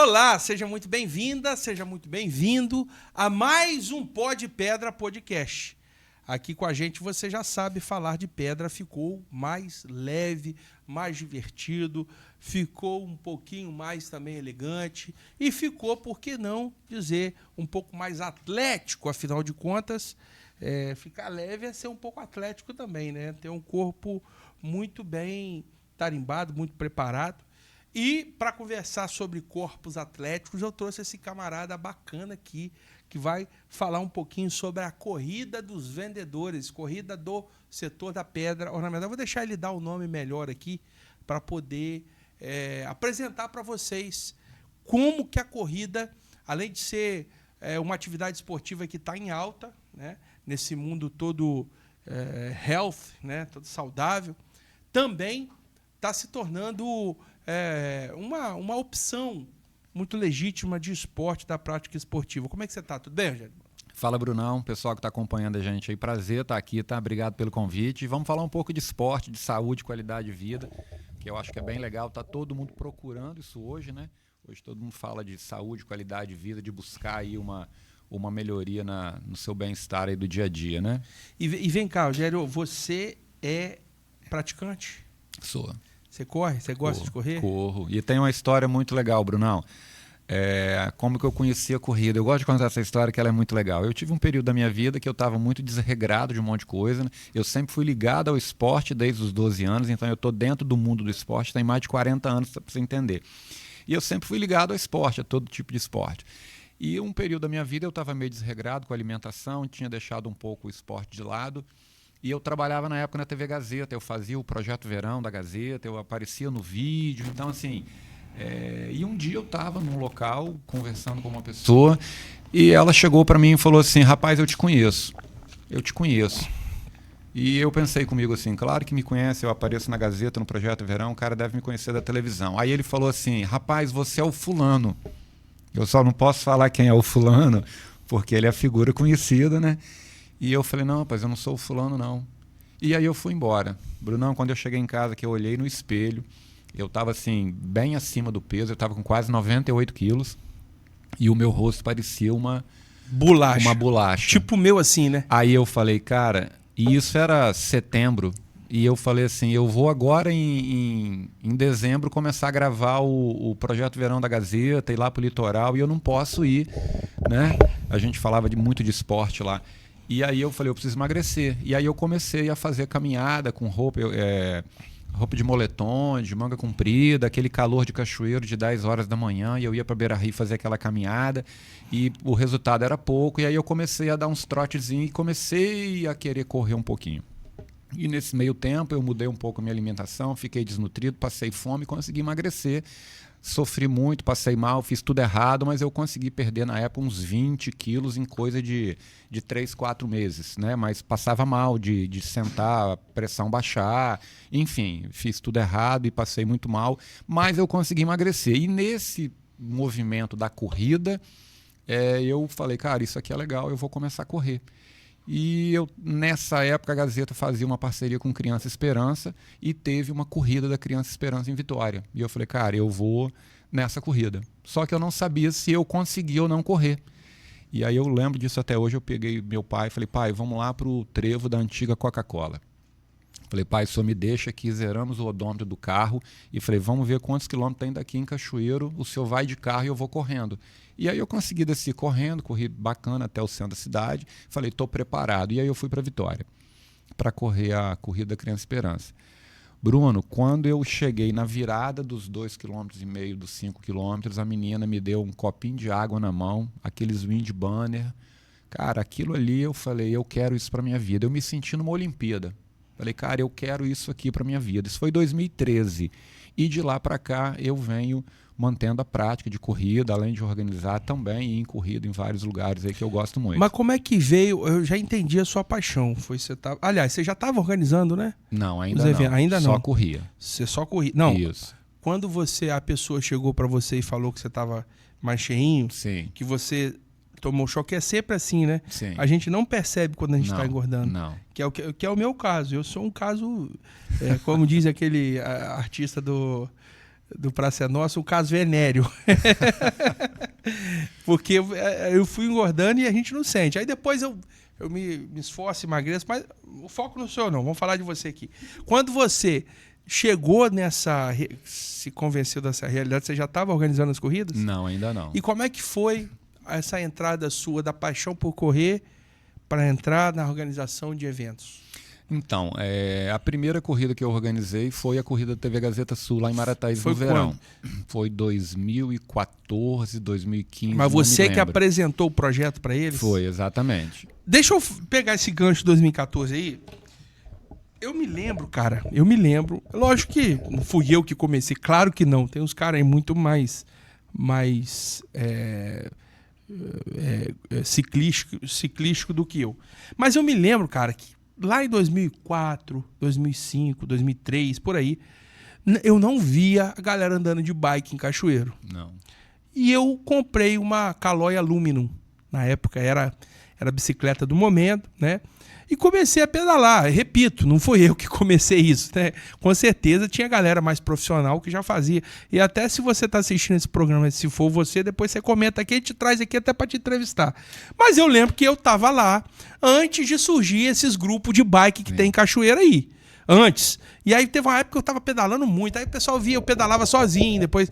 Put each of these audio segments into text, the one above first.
Olá, seja muito bem-vinda, seja muito bem-vindo a mais um Pó de Pedra Podcast. Aqui com a gente você já sabe, falar de pedra ficou mais leve, mais divertido, ficou um pouquinho mais também elegante e ficou, por que não dizer, um pouco mais atlético, afinal de contas, ficar leve é ser um pouco atlético também, né? Ter um corpo muito bem tarimbado, muito preparado. E para conversar sobre corpos atléticos, eu trouxe esse camarada bacana aqui, que vai falar um pouquinho sobre a corrida dos vendedores, corrida do setor da pedra ornamental. Eu vou deixar ele dar o nome melhor aqui, para poder apresentar para vocês como que a corrida, além de ser uma atividade esportiva que está em alta, né, nesse mundo todo health, né, todo saudável, também está se tornando uma opção muito legítima de esporte, da prática esportiva. Como é que você está? Tudo bem, Rogério? Fala, Brunão, pessoal que está acompanhando a gente aí, prazer estar aqui, tá? Obrigado pelo convite. E vamos falar um pouco de esporte, de saúde, qualidade de vida, que eu acho que é bem legal, tá todo mundo procurando isso hoje, né? Hoje todo mundo fala de saúde, qualidade de vida, de buscar aí uma melhoria no seu bem-estar aí do dia a dia, né? E vem cá, Rogério, você é praticante? Sou. Você corre? Você gosta de correr? Corro. E tem uma história muito legal, Brunão. Como que eu conheci a corrida. Eu gosto de contar essa história, que ela é muito legal. Eu tive um período da minha vida que eu estava muito desregrado de um monte de coisa, né? Eu sempre fui ligado ao esporte desde os 12 anos, então eu estou dentro do mundo do esporte, tem mais de 40 anos para você entender. E eu sempre fui ligado ao esporte, a todo tipo de esporte. E um período da minha vida eu estava meio desregrado com a alimentação, tinha deixado um pouco o esporte de lado. E eu trabalhava na época na TV Gazeta, eu fazia o Projeto Verão da Gazeta, eu aparecia no vídeo, então assim... E um dia eu estava num local conversando com uma pessoa e ela chegou para mim e falou assim: rapaz, eu te conheço. E eu pensei comigo assim, claro que me conhece, eu apareço na Gazeta, no Projeto Verão, o cara deve me conhecer da televisão. Aí ele falou assim: rapaz, você é o fulano. Eu só não posso falar quem é o fulano, porque ele é a figura conhecida, né? E eu falei: não, rapaz, eu não sou o fulano, não. E aí eu fui embora. Brunão, quando eu cheguei em casa, que eu olhei no espelho, eu estava assim, bem acima do peso, eu estava com quase 98 quilos e o meu rosto parecia uma bolacha. Tipo o meu assim, né? Aí eu falei, cara, e isso era setembro, e eu falei assim, eu vou agora em dezembro começar a gravar o Projeto Verão da Gazeta, ir lá pro litoral, e eu não posso ir, né? A gente falava muito de esporte lá. E aí eu falei, eu preciso emagrecer. E aí eu comecei a fazer caminhada com roupa de moletom, de manga comprida, aquele calor de cachoeiro de 10 horas da manhã, e eu ia para Beira-Rio fazer aquela caminhada, e o resultado era pouco, e aí eu comecei a dar uns trotezinhos e comecei a querer correr um pouquinho. E nesse meio tempo eu mudei um pouco a minha alimentação, fiquei desnutrido, passei fome e consegui emagrecer. Sofri muito, passei mal, fiz tudo errado, mas eu consegui perder na época uns 20 quilos em coisa de 3, 4 meses, né? Mas passava mal de sentar, a pressão baixar, enfim, fiz tudo errado e passei muito mal, mas eu consegui emagrecer. E nesse movimento da corrida, eu falei, cara, isso aqui é legal, eu vou começar a correr. E nessa época a Gazeta fazia uma parceria com Criança Esperança e teve uma corrida da Criança Esperança em Vitória. E eu falei, cara, eu vou nessa corrida. Só que eu não sabia se eu conseguia ou não correr. E aí eu lembro disso até hoje, eu peguei meu pai e falei, pai, vamos lá pro trevo da antiga Coca-Cola. Falei, pai, só me deixa aqui, zeramos o odômetro do carro. E falei, vamos ver quantos quilômetros tem daqui em Cachoeiro, o senhor vai de carro e eu vou correndo. E aí eu consegui descer correndo, corri bacana até o centro da cidade. Falei, estou preparado. E aí eu fui para Vitória, para correr a corrida da Criança Esperança. Bruno, quando eu cheguei na virada dos 2,5 km, dos 5 km, a menina me deu um copinho de água na mão, aqueles wind banner. Cara, aquilo ali eu falei, eu quero isso para minha vida. Eu me senti numa Olimpíada. Falei, cara, eu quero isso aqui para minha vida. Isso foi 2013. E de lá para cá eu venho mantendo a prática de corrida, além de organizar também em corrida em vários lugares aí que eu gosto muito. Mas como é que veio? Eu já entendi a sua paixão. Aliás, você já estava organizando, né? Não, ainda não. Ainda não. Só corria. Você só corria. Não. Isso. Quando a pessoa chegou para você e falou que você estava mais cheinho, sim, que você tomou choque, é sempre assim, né? Sim. A gente não percebe quando a gente está engordando. Não. Que é o meu caso. Eu sou um caso, como diz aquele artista do Praça é Nossa, o caso venéreo. Porque eu fui engordando e a gente não sente. Aí depois eu me esforço, emagreço, mas o foco não sou eu, não. Vamos falar de você aqui. Quando você chegou se convenceu dessa realidade, você já estava organizando as corridas? Não, ainda não. E como é que foi essa entrada sua da paixão por correr para entrar na organização de eventos? Então, a primeira corrida que eu organizei foi a corrida da TV Gazeta Sul, lá em Marataízes, no verão. Foi 2014, 2015. Mas você que apresentou o projeto para eles? Foi, exatamente. Deixa eu pegar esse gancho de 2014 aí. Eu me lembro, cara. Lógico que não fui eu que comecei, claro que não. Tem uns caras aí muito mais ciclístico do que eu. Mas eu me lembro, cara, que lá em 2004, 2005, 2003, por aí, eu não via a galera andando de bike em Cachoeiro. Não. E eu comprei uma Caloi Aluminum. Na época era a bicicleta do momento, né? E comecei a pedalar. Repito, não foi eu que comecei isso, né? Com certeza tinha galera mais profissional que já fazia. E até se você está assistindo esse programa, se for você, depois você comenta aqui e te traz aqui até para te entrevistar. Mas eu lembro que eu estava lá antes de surgir esses grupos de bike que tem em Cachoeira aí. Antes. E aí teve uma época que eu tava pedalando muito. Aí o pessoal via, eu pedalava sozinho. Depois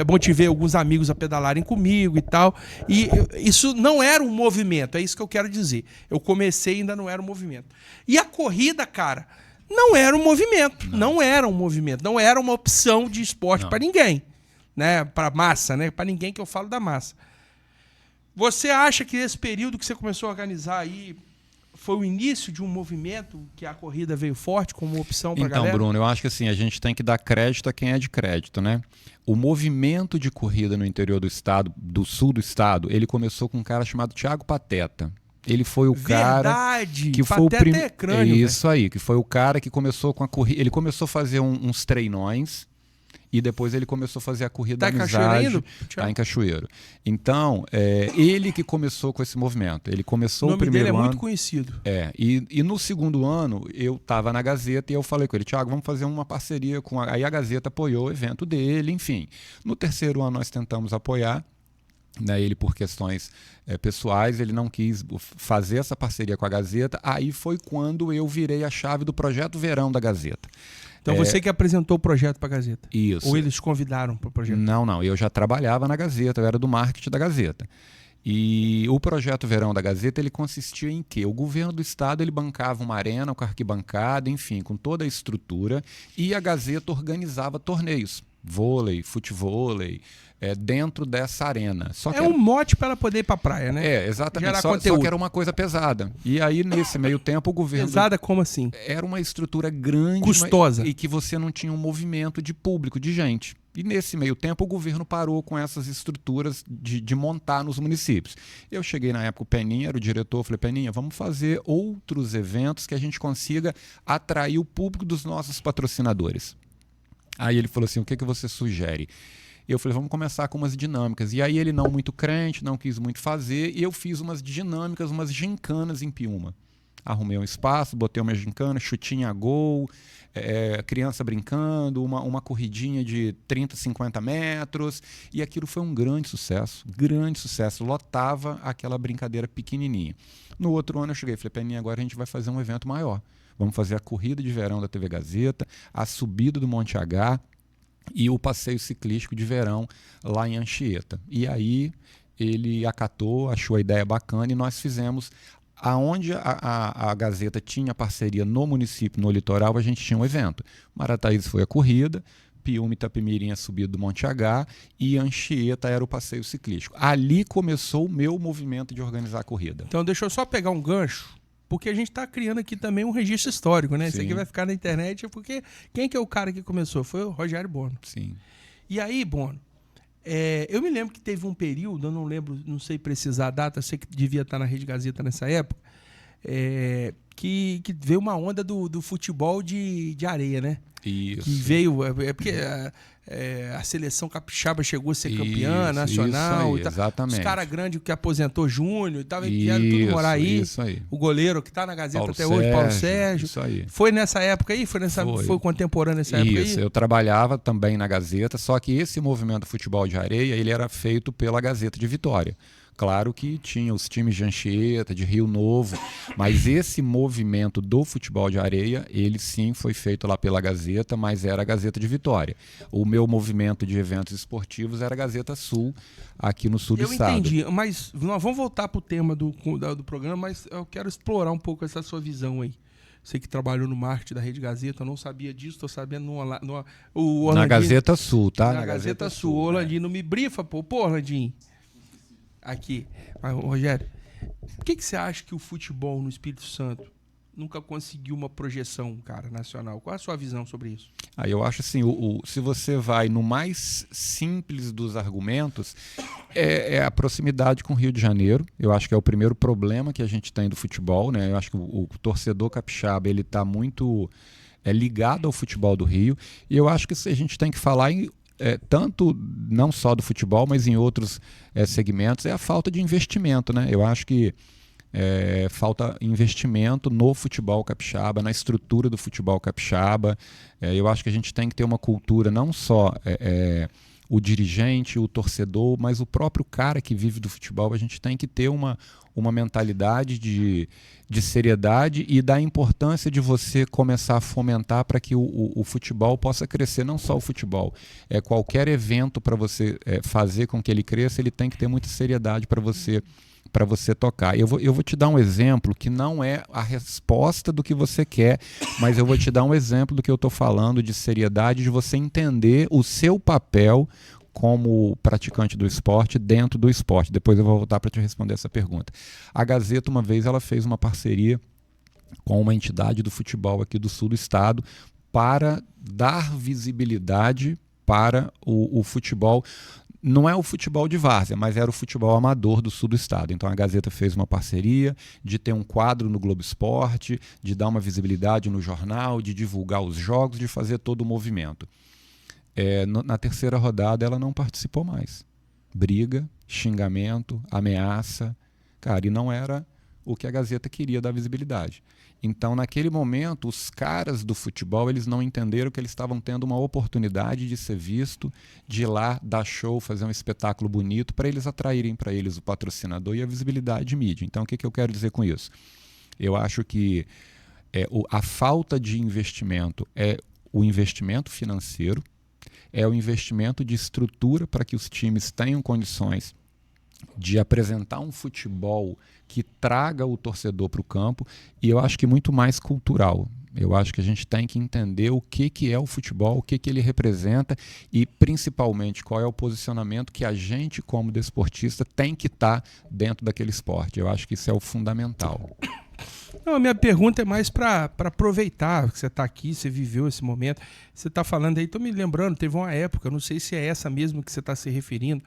motivei alguns amigos a pedalarem comigo e tal. E isso não era um movimento, é isso que eu quero dizer. Eu comecei e ainda não era um movimento. E a corrida, cara, não era um movimento. Não era um movimento. Não era uma opção de esporte para ninguém. Né? Para massa, né? Para ninguém, que eu falo da massa. Você acha que esse período que você começou a organizar aí foi o início de um movimento que a corrida veio forte como opção para a galera? Então, Bruno, eu acho que assim, a gente tem que dar crédito a quem é de crédito, né? O movimento de corrida no interior do estado, do sul do estado, ele começou com um cara chamado Thiago Pateta. Ele foi o cara que foi o primeiro. Isso aí, que foi o cara que começou com a corrida. Ele começou a fazer uns treinões. E depois ele começou a fazer a corrida da amizade lá em Cachoeiro. Então, ele que começou com esse movimento. Ele começou o primeiro ano. O nome dele é muito conhecido. E no segundo ano, eu estava na Gazeta e eu falei com ele, Thiago, vamos fazer uma parceria com Aí a Gazeta apoiou o evento dele, enfim. No terceiro ano nós tentamos apoiar. Né, ele, por questões pessoais, ele não quis fazer essa parceria com a Gazeta. Aí foi quando eu virei a chave do Projeto Verão da Gazeta. Então você que apresentou o projeto para a Gazeta? Isso. Ou eles convidaram para o projeto? Não. Eu já trabalhava na Gazeta, eu era do marketing da Gazeta. E o Projeto Verão da Gazeta, ele consistia em quê? O governo do estado, ele bancava uma arena com arquibancada, enfim, com toda a estrutura, e a Gazeta organizava torneios, vôlei, futevôlei, dentro dessa arena. Só que um mote para ela poder ir para a praia, né? Exatamente. Só que era uma coisa pesada. E aí, nesse meio tempo, o governo... Pesada como assim? Era uma estrutura grande. Custosa. E que você não tinha um movimento de público, de gente. E nesse meio tempo, o governo parou com essas estruturas de montar nos municípios. Eu cheguei na época, o Peninha era o diretor, falei, Peninha, vamos fazer outros eventos que a gente consiga atrair o público dos nossos patrocinadores. Aí ele falou assim, o que você sugere? Eu falei, vamos começar com umas dinâmicas. E aí ele não muito crente, não quis muito fazer, e eu fiz umas dinâmicas, umas gincanas em Piúma. Arrumei um espaço, botei uma gincana, chutinho a gol, criança brincando, uma corridinha de 30, 50 metros, e aquilo foi um grande sucesso, lotava aquela brincadeira pequenininha. No outro ano eu cheguei e falei, Peninha, agora a gente vai fazer um evento maior. Vamos fazer a corrida de verão da TV Gazeta, a subida do Monte H, e o passeio ciclístico de verão lá em Anchieta. E aí ele acatou, achou a ideia bacana e nós fizemos, aonde a Gazeta tinha parceria no município, no litoral, a gente tinha um evento. Marataízes foi a corrida, Piúma e Itapemirim a subida do Monte H e Anchieta era o passeio ciclístico. Ali começou o meu movimento de organizar a corrida. Então deixa eu só pegar um gancho, porque a gente está criando aqui também um registro histórico, né? Sim. Isso aqui vai ficar na internet, porque quem que é o cara que começou? Foi o Rogério Bono. Sim. E aí, Bono, eu me lembro que teve um período, eu não lembro, não sei precisar a data, sei que devia estar na Rede Gazeta nessa época, que veio uma onda do futebol de areia, né? Isso. Que veio... porque a seleção capixaba chegou a ser campeã nacional. Isso aí, e tal. Exatamente. Os caras grandes que aposentou Júnior e tal, vieram tudo morar aí. Isso aí. O goleiro que tá na Gazeta Paulo até hoje, Paulo Sérgio. Isso aí. Foi nessa época aí? Foi contemporâneo nessa época aí? Isso, eu trabalhava também na Gazeta, só que esse movimento futebol de areia, ele era feito pela Gazeta de Vitória. Claro que tinha os times de Anchieta, de Rio Novo, mas esse movimento do futebol de areia, ele sim foi feito lá pela Gazeta, mas era a Gazeta de Vitória. O meu movimento de eventos esportivos era a Gazeta Sul, aqui no sul do estado. Eu entendi, mas nós vamos voltar para o tema do programa, mas eu quero explorar um pouco essa sua visão aí. Você que trabalhou no marketing da Rede Gazeta, eu não sabia disso, estou sabendo na Gazeta Sul, tá? Na Gazeta Sul. O Orlandinho não me brifa, pô, Orlandinho. Aqui, Rogério, por que você acha que o futebol no Espírito Santo nunca conseguiu uma projeção, cara, nacional? Qual a sua visão sobre isso? Eu acho assim, se você vai no mais simples dos argumentos, é a proximidade com o Rio de Janeiro. Eu acho que é o primeiro problema que a gente tem do futebol, né? Eu acho que o torcedor capixaba, ele está muito ligado ao futebol do Rio, e eu acho que a gente tem que falar tanto não só do futebol, mas em outros segmentos, é a falta de investimento, né? Eu acho que falta investimento no futebol capixaba, na estrutura do futebol capixaba. Eu acho que a gente tem que ter uma cultura, não só o dirigente, o torcedor, mas o próprio cara que vive do futebol. A gente tem que ter uma mentalidade de seriedade e da importância de você começar a fomentar para que o futebol possa crescer. Não só o futebol, qualquer evento para você fazer com que ele cresça, ele tem que ter muita seriedade para você tocar. Eu vou te dar um exemplo que não é a resposta do que você quer, mas eu vou te dar um exemplo do que eu estou falando de seriedade, de você entender o seu papel como praticante do esporte dentro do esporte. Depois eu vou voltar para te responder essa pergunta. A Gazeta, uma vez, ela fez uma parceria com uma entidade do futebol aqui do sul do estado para dar visibilidade para o futebol. Não é o futebol de várzea, mas era o futebol amador do sul do estado. Então a Gazeta fez uma parceria de ter um quadro no Globo Esporte, de dar uma visibilidade no jornal, de divulgar os jogos, de fazer todo o movimento. Na terceira rodada ela não participou mais. Briga, xingamento, ameaça. Cara, e não era o que a Gazeta queria dar visibilidade. Então, naquele momento, os caras do futebol, eles não entenderam que eles estavam tendo uma oportunidade de ser visto, de ir lá dar show, fazer um espetáculo bonito, para eles atraírem para eles o patrocinador e a visibilidade de mídia. Então, o que eu quero dizer com isso? Eu acho que a falta de investimento é o investimento financeiro, é o investimento de estrutura para que os times tenham condições de apresentar um futebol que traga o torcedor para o campo, e eu acho que muito mais cultural. Eu acho que a gente tem que entender o que é o futebol, o que ele representa e, principalmente, qual é o posicionamento que a gente, como desportista, tem que estar dentro daquele esporte. Eu acho que isso é o fundamental. Não, a minha pergunta é mais para aproveitar que você está aqui, você viveu esse momento. Você está falando aí, estou me lembrando, teve uma época, não sei se é essa mesmo que você está se referindo,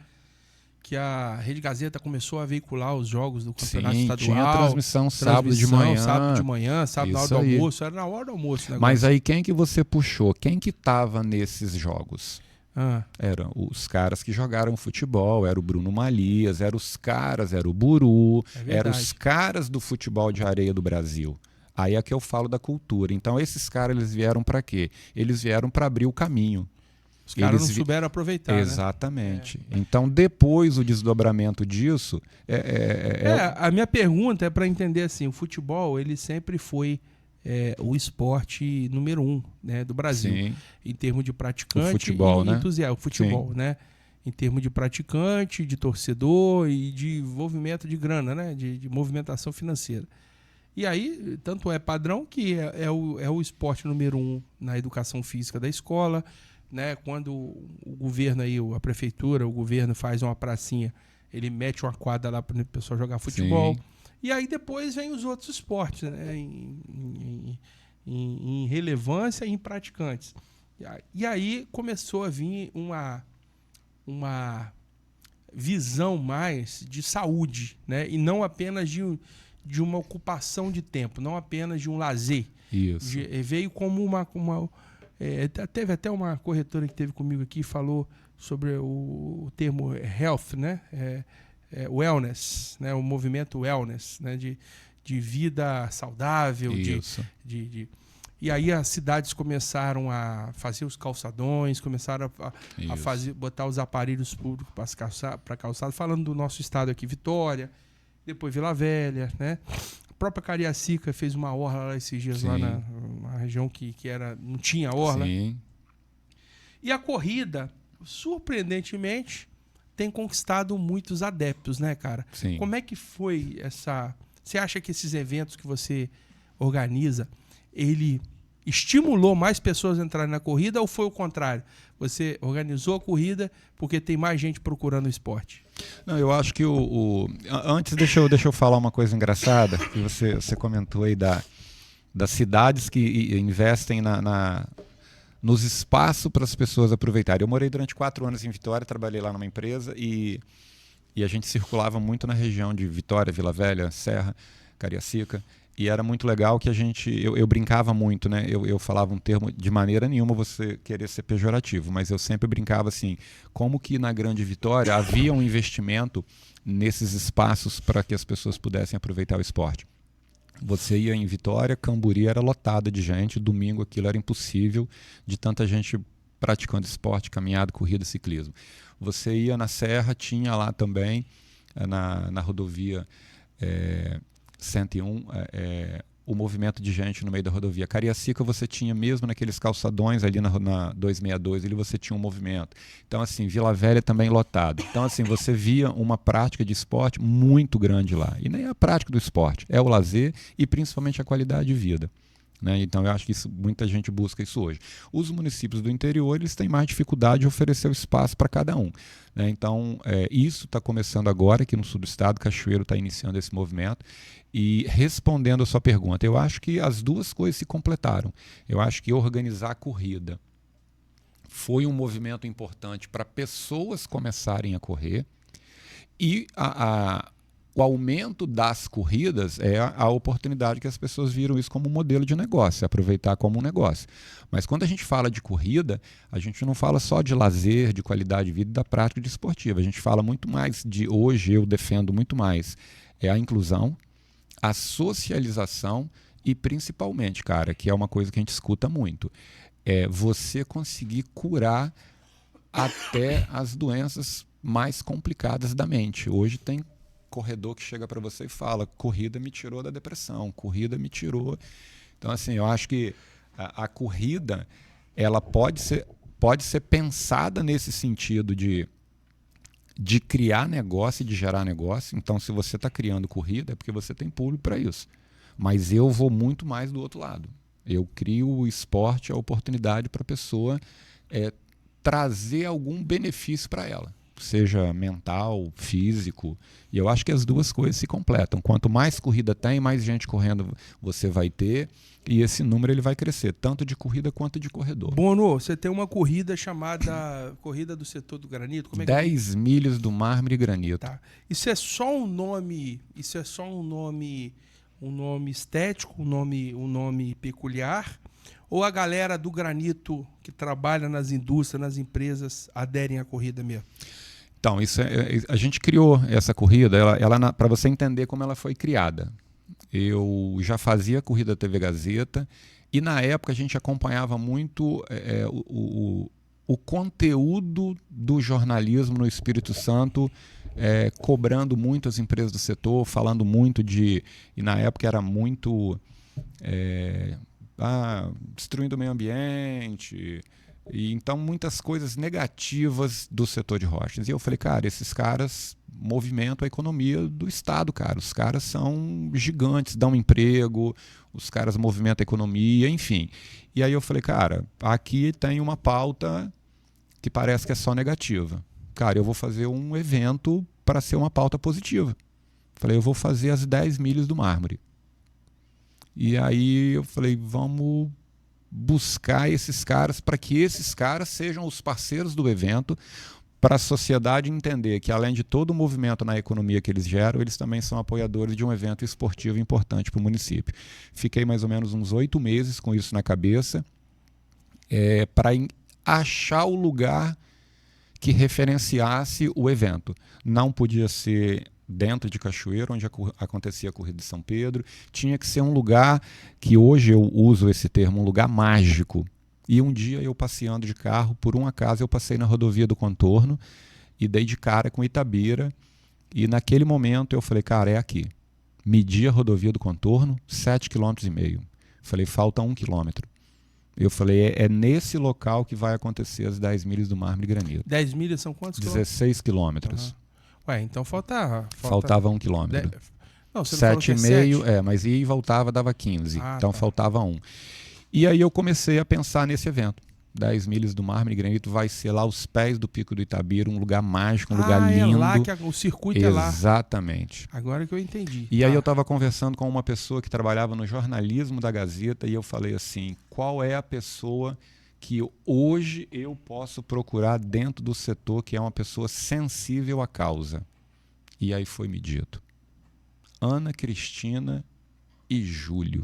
que a Rede Gazeta começou a veicular os jogos do campeonato estadual. Tinha transmissão sábado de manhã, sábado na hora do almoço, era na hora do almoço. Mas aí quem que você puxou? Quem que estava nesses jogos? Eram os caras que jogaram futebol, era o Bruno Malias, eram os caras, era o Buru, eram os caras do futebol de areia do Brasil. Aí é que eu falo da cultura. Então esses caras, eles vieram para quê? Eles vieram para abrir o caminho. Os caras não souberam aproveitar. Exatamente. Né? Então, depois o desdobramento disso... A minha pergunta é para entender assim, o futebol ele sempre foi o esporte número 1, né, do Brasil. Sim. Em termos de praticante o futebol, e entusiasta. O futebol, né? Em termos de praticante, de torcedor e de envolvimento de grana, né? De movimentação financeira. E aí, tanto é padrão que é o esporte número 1 na educação física da escola, né? Quando o governo aí, a prefeitura, o governo faz uma pracinha, ele mete uma quadra lá para o pessoal jogar futebol. Sim. E aí depois vem os outros esportes, né? Em relevância e em praticantes. E aí começou a vir uma visão mais de saúde, né? E não apenas de uma ocupação de tempo, não apenas de um lazer. Isso. Veio como Teve até uma corretora que teve comigo aqui, falou sobre o termo health, né? Wellness, né? O movimento wellness, né? De vida saudável. Isso. E aí as cidades começaram a fazer os calçadões, começaram a botar os aparelhos públicos para calçada, falando do nosso estado aqui, Vitória, depois Vila Velha, né? A própria Cariacica fez uma orla lá esses dias, sim, lá na região que não tinha orla. Sim. E a corrida, surpreendentemente, tem conquistado muitos adeptos, né, cara? Sim. Como é que foi essa... Você acha que esses eventos que você organiza, ele estimulou mais pessoas a entrarem na corrida ou foi o contrário? Você organizou a corrida porque tem mais gente procurando o esporte? Não, eu acho que antes, deixa eu falar uma coisa engraçada, que você comentou aí das cidades que investem nos espaços para as pessoas aproveitarem. Eu morei durante 4 anos em Vitória, trabalhei lá numa empresa e a gente circulava muito na região de Vitória, Vila Velha, Serra, Cariacica. E era muito legal que eu brincava muito, né? Eu falava um termo, de maneira nenhuma você querer ser pejorativo, mas eu sempre brincava assim, como que na Grande Vitória havia um investimento nesses espaços para que as pessoas pudessem aproveitar o esporte. Você ia em Vitória, Camburi era lotada de gente, domingo aquilo era impossível de tanta gente praticando esporte, caminhada, corrida, ciclismo. Você ia na Serra, tinha lá também, na rodovia 101, o movimento de gente no meio da rodovia. Cariacica você tinha mesmo naqueles calçadões ali na 262, ali você tinha um movimento. Então assim, Vila Velha também lotado. Então assim, você via uma prática de esporte muito grande lá. E nem a prática do esporte, é o lazer e principalmente a qualidade de vida. Né? Então eu acho que muita gente busca isso hoje. Os municípios do interior eles têm mais dificuldade de oferecer o espaço para cada um. Né? Então isso está começando agora aqui no sul do estado, Cachoeiro está iniciando esse movimento. E respondendo a sua pergunta, eu acho que as duas coisas se completaram. Eu acho que organizar a corrida foi um movimento importante para pessoas começarem a correr e o aumento das corridas é a oportunidade que as pessoas viram isso como um modelo de negócio, aproveitar como um negócio. Mas quando a gente fala de corrida, a gente não fala só de lazer, de qualidade de vida e da prática desportiva. A gente fala muito mais hoje eu defendo muito mais, a inclusão, a socialização e principalmente, cara, que é uma coisa que a gente escuta muito, é você conseguir curar até as doenças mais complicadas da mente. Hoje tem corredor que chega para você e fala, corrida me tirou da depressão, corrida me tirou. Então assim, eu acho que a corrida ela pode ser pensada nesse sentido de criar negócio e de gerar negócio. Então se você está criando corrida é porque você tem público para isso. Mas eu vou muito mais do outro lado. Eu crio o esporte, a oportunidade para a pessoa trazer algum benefício para ela, seja mental, físico, e eu acho que as duas coisas se completam. Quanto mais corrida tem, mais gente correndo você vai ter, e esse número ele vai crescer, tanto de corrida quanto de corredor. Bono, você tem uma corrida chamada Corrida do Setor do Granito? Como é que 10 milhas do mármore e granito. Tá. Isso é só um nome estético, um nome peculiar? Ou a galera do granito que trabalha nas indústrias, nas empresas, aderem à corrida mesmo? Então, a gente criou essa corrida, para você entender como ela foi criada. Eu já fazia a corrida da TV Gazeta e na época a gente acompanhava muito o conteúdo do jornalismo no Espírito Santo, cobrando muito as empresas do setor, falando muito e na época era muito destruindo o meio ambiente, e então muitas coisas negativas do setor de rochas. E eu falei, cara, esses caras movimentam a economia do estado, cara. Os caras são gigantes, dão emprego, os caras movimentam a economia, enfim. E aí eu falei, cara, aqui tem uma pauta que parece que é só negativa. Cara, eu vou fazer um evento para ser uma pauta positiva. Falei, eu vou fazer as 10 milhas do mármore. E aí eu falei, vamos buscar esses caras para que esses caras sejam os parceiros do evento, para a sociedade entender que além de todo o movimento na economia que eles geram, eles também são apoiadores de um evento esportivo importante para o município. Fiquei mais ou menos uns 8 meses com isso na cabeça. para achar o lugar que referenciasse o evento. Não podia ser dentro de Cachoeiro, onde acontecia a Corrida de São Pedro. Tinha que ser um lugar que hoje eu uso esse termo, um lugar mágico. E um dia eu passeando de carro, por um acaso eu passei na rodovia do Contorno e dei de cara com Itabira. E naquele momento eu falei, cara, é aqui. Medi a rodovia do Contorno, 7,5 km. Falei, falta 1 km. Eu falei, é nesse local que vai acontecer as 10 milhas do Mármore e Granito. 10 milhas são quantos quilômetros? 16 quilômetros. Uhum. Ué, então faltava 1 quilômetro. Não, você não 7,5, mas ia e voltava, dava 15. Então faltava 1. E aí eu comecei a pensar nesse evento. 10 milhas do Mármore e Granito vai ser lá aos pés do Pico do Itabira, um lugar mágico, um lugar lindo. É lá que o circuito é lá. Exatamente. Agora que eu entendi. E aí eu estava conversando com uma pessoa que trabalhava no jornalismo da Gazeta e eu falei assim, qual é a pessoa que hoje eu posso procurar dentro do setor que é uma pessoa sensível à causa? E aí foi me dito. Ana Cristina e Júlio.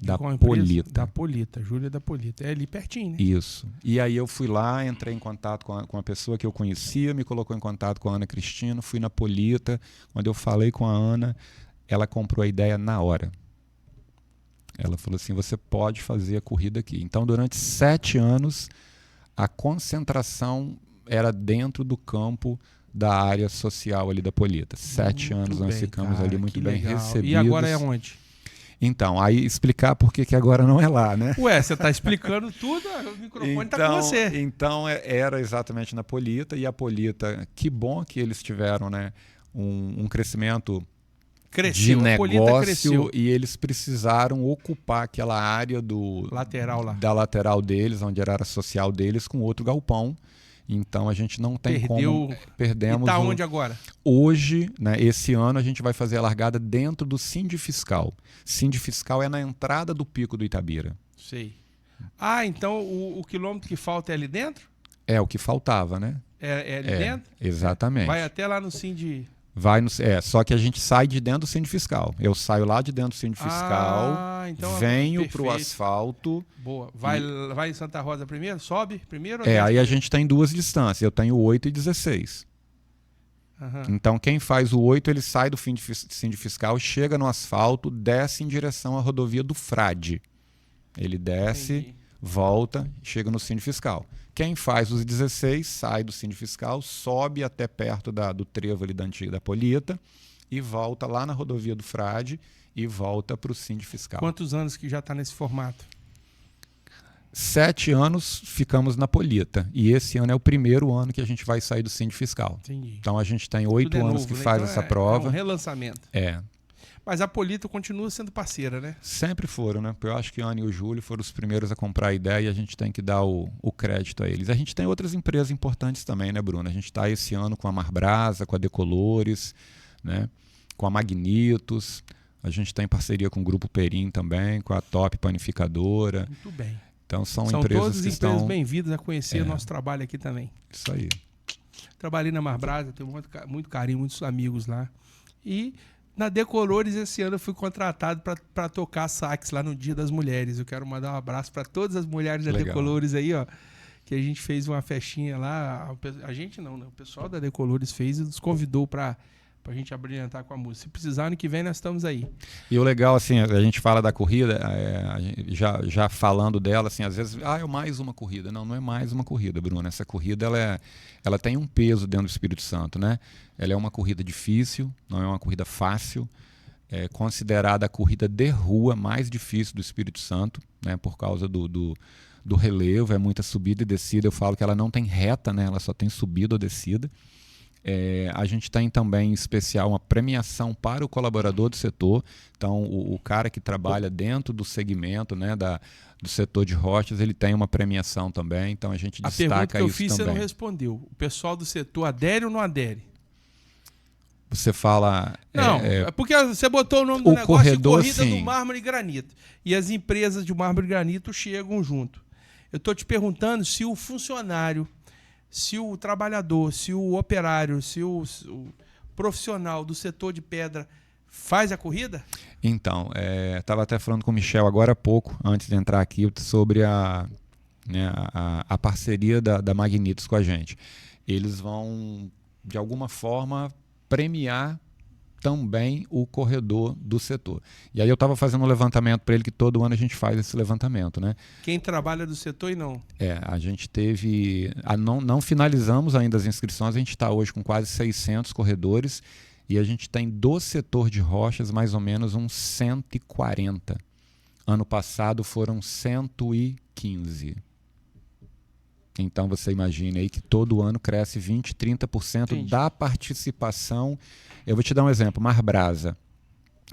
Da Polita. Da Polita, Júlia da Polita. É ali pertinho, né? Isso. E aí eu fui lá, entrei em contato com a pessoa que eu conhecia, me colocou em contato com a Ana Cristina, fui na Polita. Quando eu falei com a Ana, ela comprou a ideia na hora. Ela falou assim, você pode fazer a corrida aqui. Então, durante 7 anos, a concentração era dentro do campo da área social ali da Polita. 7 anos nós ficamos ali muito bem recebidos. E agora é onde? Então, aí explicar por que agora não é lá, né? Ué, você está explicando tudo, o microfone está com você. Então, era exatamente na Polita, e a Polita, que bom que eles tiveram, né, um crescimento de negócio, e eles precisaram ocupar aquela área da lateral deles, onde era a área social deles, com outro galpão. Então a gente não tem como. Perdemos. E está onde agora? Hoje, né, esse ano, a gente vai fazer a largada dentro do Sindifiscal. Sindifiscal é na entrada do Pico do Itabira. Sei. Então o quilômetro que falta é ali dentro? É o que faltava, né? É ali dentro? Exatamente. Vai até lá no Sindi. Só que a gente sai de dentro do Sindifiscal. Eu saio lá de dentro do Sindifiscal, então venho para o asfalto. Boa. Vai em Santa Rosa primeiro? Sobe primeiro? Aí a gente tem 2 distâncias. Eu tenho 8 e 16. Uhum. Então quem faz o 8, ele sai do Sindifiscal, chega no asfalto, desce em direção à rodovia do Frade. Ele desce, volta, chega no Sindifiscal. Quem faz os 16 sai do Sindifiscal, sobe até perto do trevo ali da antiga da Polita e volta lá na rodovia do Frade e volta para o Sindifiscal. Quantos anos que já está nesse formato? 7 anos ficamos na Polita. E esse ano é o primeiro ano que a gente vai sair do Sindifiscal. Entendi. Então a gente tem 8 anos que faz essa prova. É um relançamento. Mas a Polita continua sendo parceira, né? Sempre foram, né? Eu acho que a Ana e o Júlio foram os primeiros a comprar a ideia e a gente tem que dar o crédito a eles. A gente tem outras empresas importantes também, né, Bruno? A gente está esse ano com a Marbrasa, com a Decolores, né? Com a Magnitos. A gente está em parceria com o Grupo Perim também, com a Top Panificadora. Muito bem. Então são empresas todas que empresas bem-vindas a conhecer o nosso trabalho aqui também. Isso aí. Trabalhei na Marbrasa, tenho muito carinho, muitos amigos lá. E na Decolores, esse ano eu fui contratado para tocar sax lá no Dia das Mulheres. Eu quero mandar um abraço para todas as mulheres da Decolores aí, ó. Que a gente fez uma festinha lá. A gente não, né? O pessoal da Decolores fez e nos convidou para a gente abrilhantar com a música. Se precisar, ano que vem nós estamos aí. E o legal, assim, a gente fala da corrida, já falando dela, assim, às vezes, é mais uma corrida. Não é mais uma corrida, Bruno. Essa corrida, ela tem um peso dentro do Espírito Santo, né? Ela é uma corrida difícil, não é uma corrida fácil. É considerada a corrida de rua mais difícil do Espírito Santo, né? Por causa do relevo, é muita subida e descida. Eu falo que ela não tem reta, né? Ela só tem subida ou descida. A gente tem também, em especial, uma premiação para o colaborador do setor. Então, o cara que trabalha dentro do segmento, né, do setor de rochas, ele tem uma premiação também. Então, a gente destaca isso também. A pergunta que eu fiz, você não respondeu. O pessoal do setor adere ou não adere? Você fala... Não, é porque você botou o nome do negócio corredor, de Corrida sim. do Mármore e Granito. E as empresas de mármore e granito chegam junto. Eu estou te perguntando se o funcionário, se o trabalhador, se o operário, se o profissional do setor de pedra faz a corrida? Então, estava até falando com o Michel agora há pouco, antes de entrar aqui, sobre né, a parceria da Magnitos com a gente. Eles vão, de alguma forma, premiar também o corredor do setor. E aí eu estava fazendo um levantamento para ele, que todo ano a gente faz esse levantamento, né? Quem trabalha do setor e não? A gente teve... não finalizamos ainda as inscrições, a gente está hoje com quase 600 corredores e a gente tem do setor de rochas mais ou menos uns 140. Ano passado foram 115. Então você imagina aí que todo ano cresce 20%, 30% Entendi. da participação. Eu vou te dar um exemplo, Marbrasa.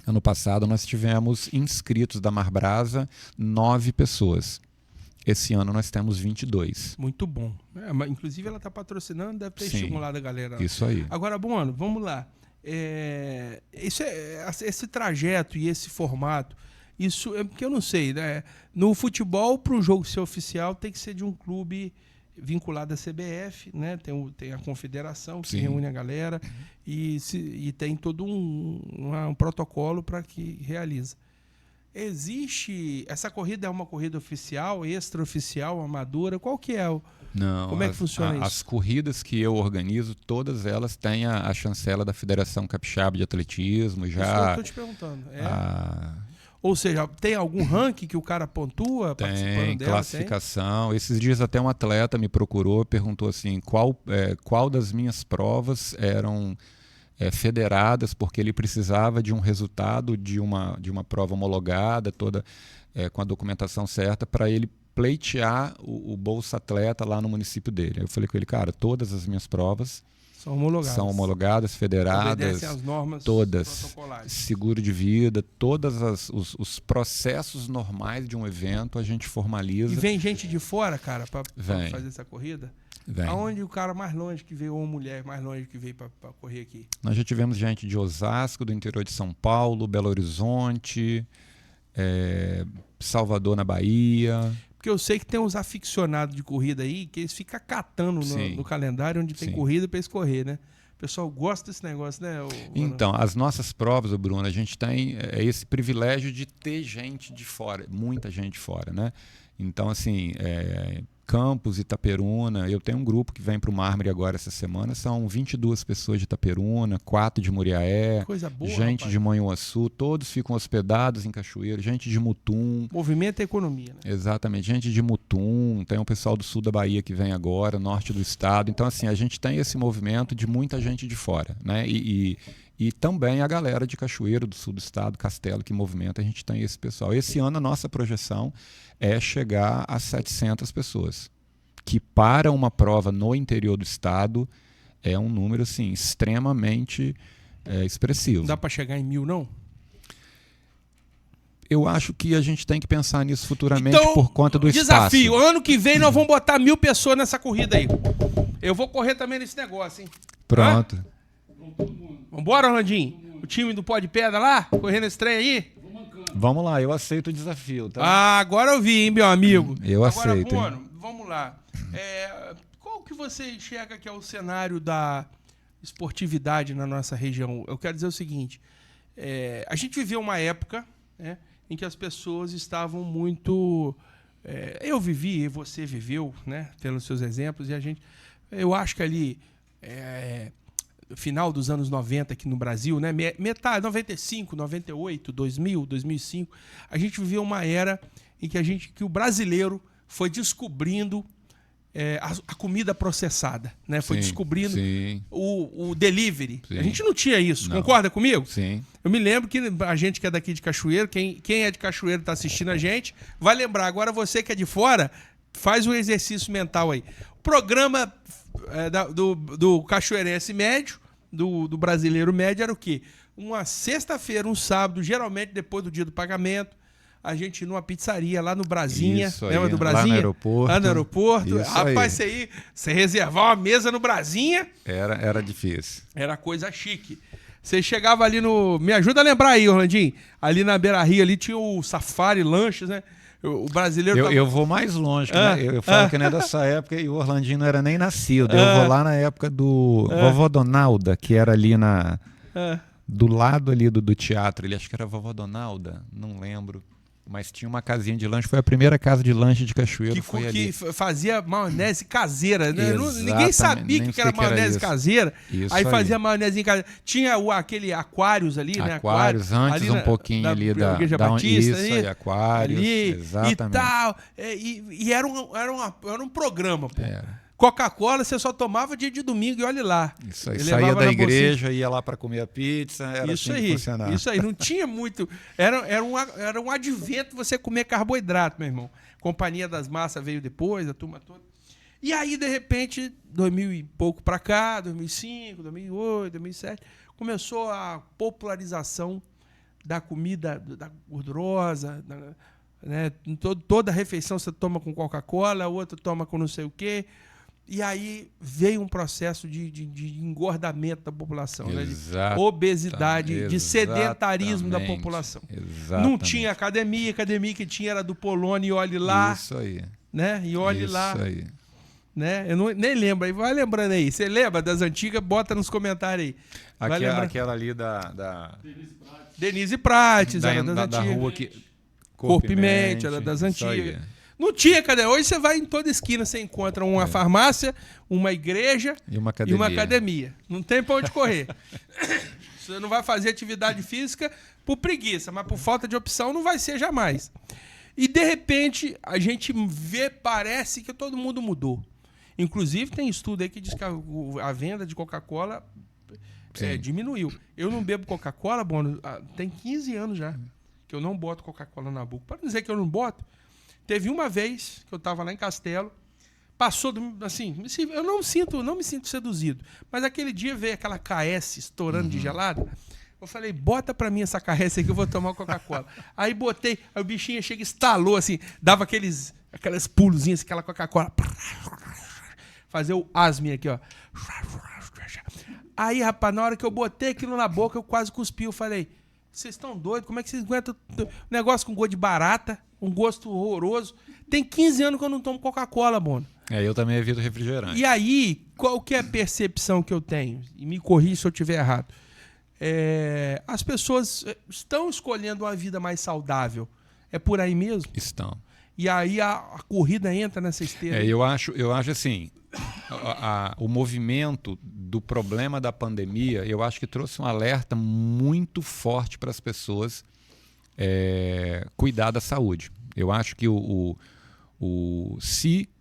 Ano passado nós tivemos inscritos da Marbrasa 9 pessoas. Esse ano nós temos 22. Muito bom. Inclusive ela está patrocinando, deve ter Sim, estimulado a galera. Isso aí. Agora, Buono, vamos lá. Esse trajeto e esse formato, isso é porque eu não sei, né? No futebol, para um jogo ser oficial, tem que ser de um clube vinculado à CBF, né? Tem a confederação que reúne a galera e tem todo um protocolo para que realiza. Existe... Essa corrida é uma corrida oficial, extraoficial, amadora? Qual que é o... Não, como é que funciona isso? As corridas que eu organizo, todas elas têm a chancela da Federação Capixaba de Atletismo. Já, isso eu estou te perguntando. Ou seja, tem algum ranking que o cara pontua participando tem dela? classificação. Esses dias até um atleta me procurou, perguntou assim, qual das minhas provas eram federadas, porque ele precisava de um resultado de uma prova homologada, toda com a documentação certa, para ele pleitear o Bolsa Atleta lá no município dele. Eu falei com ele, cara, todas as minhas provas são homologadas, federadas, obedecem às normas todas, protocolares. seguro de vida, todos os processos normais de um evento a gente formaliza. E vem gente de fora, cara, para fazer essa corrida? Vem. Aonde o cara mais longe que veio, ou a mulher mais longe que veio para correr aqui? Nós já tivemos gente de Osasco, do interior de São Paulo, Belo Horizonte, Salvador, na Bahia. Porque eu sei que tem uns aficionados de corrida aí que eles ficam catando no calendário onde tem corrida para eles correr, né? O pessoal gosta desse negócio, né? Então, as nossas provas, Bruno, a gente tem esse privilégio de ter gente de fora, muita gente de fora, né? Então, assim, Campos, Itaperuna, eu tenho um grupo que vem para o Mármore agora essa semana, são 22 pessoas de Itaperuna, 4 de Muriaé, coisa boa, gente rapaz. de Manhuaçu, todos ficam hospedados em Cachoeiro, gente de Mutum. Movimento é economia, né? Exatamente, gente de Mutum, tem um pessoal do sul da Bahia que vem agora, norte do estado. Então, assim, a gente tem esse movimento de muita gente de fora, né? E também a galera de Cachoeiro, do sul do estado, Castelo, que movimenta, a gente tem esse pessoal. Esse ano a nossa projeção é chegar a 700 pessoas, que para uma prova no interior do estado é um número assim, extremamente expressivo. Não dá para chegar em 1.000, não? Eu acho que a gente tem que pensar nisso futuramente, então, por conta do desafio. espaço. Ano que vem nós vamos botar 1.000 pessoas nessa corrida aí. Eu vou correr também nesse negócio, hein? Pronto. Vambora, Orlandinho? O time do Pó de Pedra lá, correndo esse trem aí? Vamos lá, eu aceito o desafio, tá? Ah, agora eu vi, hein, meu amigo? Eu aceito. Agora, vamos lá. Qual que você enxerga que é o cenário da esportividade na nossa região? Eu quero dizer o seguinte, a gente viveu uma época, né, em que as pessoas estavam muito... eu vivi, você viveu, né, pelos seus exemplos, e eu acho que ali... final dos anos 90 aqui no Brasil, né? Metade, 95, 98, 2000, 2005, a gente viveu uma era em que o brasileiro foi descobrindo a comida processada, né? Foi descobrindo o delivery. Sim. A gente não tinha isso, não. Concorda comigo? Sim. Eu me lembro que a gente que é daqui de Cachoeiro, quem é de Cachoeiro está assistindo a gente, vai lembrar. Agora você que é de fora, faz um exercício mental aí. O programa do cachoeirense médio, do brasileiro médio, era o quê? Uma sexta-feira, um sábado, geralmente depois do dia do pagamento, a gente ir numa pizzaria lá no Brasinha. Lembra do Brasinha? Lá no aeroporto. Lá no aeroporto. Rapaz, você reservar uma mesa no Brasinha... Era difícil. Era coisa chique. Você chegava ali no... Me ajuda a lembrar aí, Orlandinho. Ali na Beira-Rio, ali tinha o Safari Lanches, né? O brasileiro... Eu vou mais longe. Eu falo que não é dessa época e o Orlandinho não era nem nascido. Eu vou lá na época do Vovó Donalda, que era ali do lado ali do teatro. Ele acho que era Vovó Donalda, não lembro. Mas tinha uma casinha de lanche, foi a primeira casa de lanche de Cachoeiro. Foi ali. Que fazia maionese caseira, né? Exatamente, Ninguém sabia nem que era sei que era maionese isso. caseira. Isso aí aí. fazia maionese em casa. Tinha aquele Aquários ali, né? Aquários, antes ali um pouquinho ali da Igreja da Batista. isso aí, Aquários, ali, exatamente. E tal. E era um programa, pô. Era. Coca-Cola você só tomava dia de domingo e olha lá. Isso aí, Ele saía levava da na igreja, ia lá para comer a pizza, era isso assim que aí, funcionava. isso aí, não tinha muito. Era um advento você comer carboidrato, meu irmão. Companhia das Massas veio depois, a turma toda. E aí, de repente, 2000 e pouco para cá, 2005, 2008, 2007, começou a popularização da comida da gordurosa, né? Toda refeição você toma com Coca-Cola, outra toma com não sei o quê. E aí veio um processo de engordamento da população, né? De obesidade, de sedentarismo da população. Exatamente. Não tinha academia que tinha era do Polônia e olhe lá. Isso aí. Né? E olhe lá. Isso aí. Né? Eu nem lembro, aí vai lembrando aí. Você lembra das antigas? Bota nos comentários aí. Aquela ali da Denise Prates, era das da antigas. rua que Corpo e Mente, era das antigas. Não tinha, cadê? Hoje você vai em toda esquina, você encontra uma farmácia, uma igreja e uma academia. Não tem pra onde correr. Você não vai fazer atividade física por preguiça, mas por falta de opção não vai ser jamais. E, de repente, a gente vê, parece que todo mundo mudou. Inclusive, tem estudo aí que diz que a venda de Coca-Cola diminuiu. Eu não bebo Coca-Cola, Bono, tem 15 anos já que eu não boto Coca-Cola na boca. Para não dizer que eu não boto, teve uma vez que eu estava lá em Castelo, passou, assim, eu não me sinto seduzido, mas aquele dia veio aquela KS estourando de gelada, eu falei, bota pra mim essa KS aí que eu vou tomar Coca-Cola. Aí botei, aí o bichinho chega e estalou, assim, dava aqueles pulozinhos, aquela Coca-Cola, fazer o asme aqui, ó. Aí, rapaz, na hora que eu botei aquilo na boca, eu quase cuspi, eu falei, vocês estão doidos? Como é que vocês aguentam negócio com gosto de barata, um gosto horroroso? Tem 15 anos que eu não tomo Coca-Cola, Bono. Eu também evito refrigerante. E aí, qual que é a percepção que eu tenho? E me corrija se eu estiver errado. As pessoas estão escolhendo uma vida mais saudável. É por aí mesmo? Estão. E aí a corrida entra nessa esteira? Eu acho assim, o movimento do problema da pandemia, eu acho que trouxe um alerta muito forte para as pessoas cuidar da saúde. Eu acho que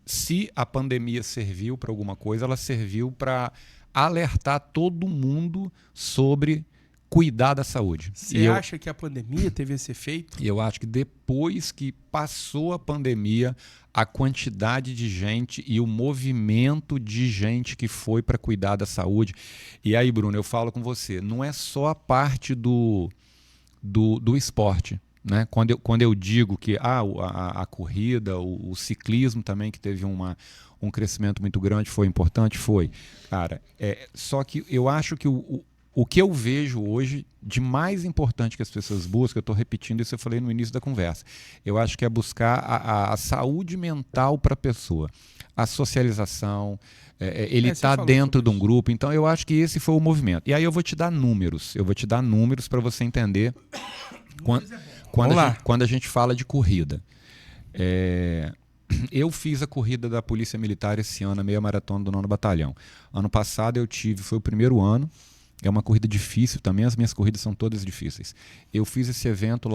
se a pandemia serviu para alguma coisa, ela serviu para alertar todo mundo sobre cuidar da saúde. Você acha que a pandemia teve esse efeito? Eu acho que depois que passou a pandemia, a quantidade de gente e o movimento de gente que foi para cuidar da saúde. E aí, Bruno, eu falo com você, não é só a parte do esporte. Né? Quando eu digo que a corrida, o ciclismo também, que teve um crescimento muito grande, foi importante, foi. Cara, só que eu acho que o que eu vejo hoje de mais importante que as pessoas buscam, eu estou repetindo isso, eu falei no início da conversa, eu acho que é buscar a saúde mental para a pessoa, a socialização, ele está dentro de um grupo, então eu acho que esse foi o movimento. E aí eu vou te dar números para você entender quando a gente fala de corrida. Eu fiz a corrida da Polícia Militar esse ano, a meia maratona do 9º Batalhão. Ano passado foi o primeiro ano, é uma corrida difícil também, as minhas corridas são todas difíceis. Eu fiz esse evento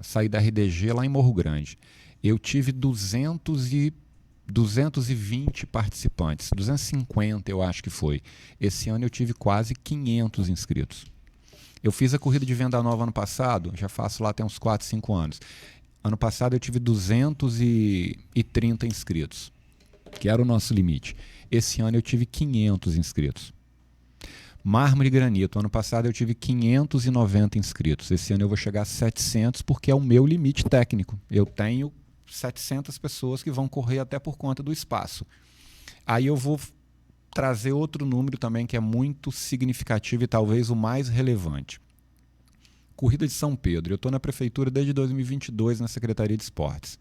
saí da RDG lá em Morro Grande. Eu tive 220 participantes, 250 eu acho que foi. Esse ano eu tive quase 500 inscritos. Eu fiz a corrida de Venda Nova ano passado, já faço lá tem uns 4, 5 anos. Ano passado eu tive 230 inscritos, que era o nosso limite. Esse ano eu tive 500 inscritos. Mármore e Granito, ano passado eu tive 590 inscritos. Esse ano eu vou chegar a 700 porque é o meu limite técnico. Eu tenho 700 pessoas que vão correr até por conta do espaço. Aí eu vou trazer outro número também que é muito significativo e talvez o mais relevante. Corrida de São Pedro. Eu estou na prefeitura desde 2022 na Secretaria de Esportes.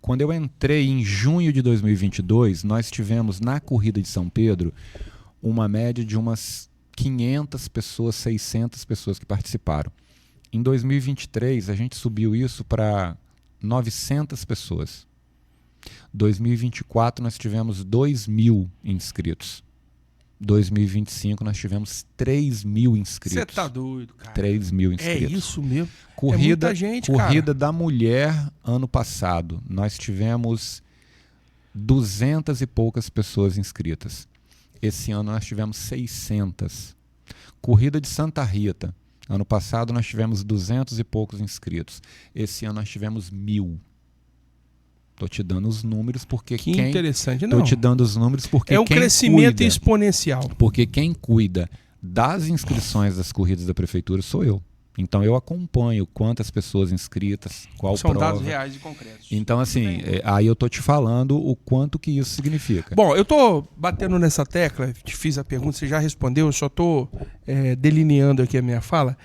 Quando eu entrei em junho de 2022, nós tivemos na Corrida de São Pedro uma média de umas 500 pessoas, 600 pessoas que participaram. Em 2023, a gente subiu isso para 900 pessoas. 2024 nós tivemos 2.000 inscritos. 2025 nós tivemos 3.000 inscritos. Você tá doido, cara. 3.000 inscritos. É isso mesmo. Corrida, é muita gente, corrida cara. da mulher, ano passado, nós tivemos 200 e poucas pessoas inscritas. Esse ano nós tivemos 600. Corrida de Santa Rita, ano passado nós tivemos 200 e poucos inscritos. Esse ano nós tivemos 1.000. Tô te dando os números porque Que quem... interessante, não. Tô te dando os números porque É um quem crescimento cuida, exponencial. porque quem cuida das inscrições das corridas da prefeitura sou eu. Então eu acompanho quantas pessoas inscritas, qual São prova. dados reais e concretos. Então assim, aí eu tô te falando o quanto que isso significa. Bom, eu tô batendo nessa tecla, te fiz a pergunta, você já respondeu, eu só tô delineando aqui a minha fala,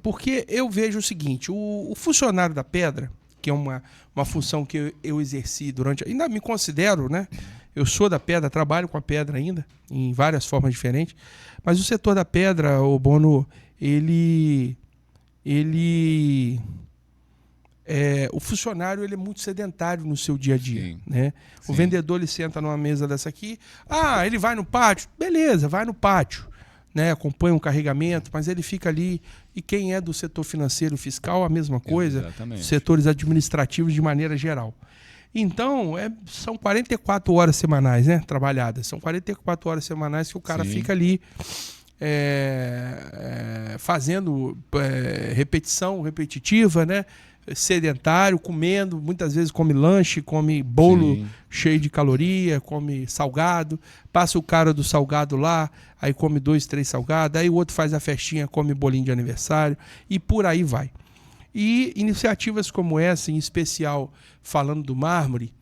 porque eu vejo o seguinte, o funcionário da Pedra, que é uma função que eu exerci durante... Ainda me considero, né? Eu sou da Pedra, trabalho com a Pedra ainda, em várias formas diferentes, mas o setor da Pedra, o Bono, o funcionário ele é muito sedentário no seu dia a dia. Sim, Né? sim. O vendedor ele senta numa mesa dessa aqui, ele vai no pátio, beleza, vai no pátio. Né, acompanha um carregamento, mas ele fica ali. E quem é do setor financeiro e fiscal, a mesma coisa. Exatamente. Setores administrativos de maneira geral. Então, são 44 horas semanais, né, trabalhadas. São 44 horas semanais que o cara Sim. fica ali fazendo repetição repetitiva, né? Sedentário, comendo, muitas vezes come lanche, come bolo Sim. cheio de caloria, come salgado, passa o cara do salgado lá, aí come 2, 3 salgados, aí o outro faz a festinha, come bolinho de aniversário e por aí vai. E iniciativas como essa, em especial falando do mármore,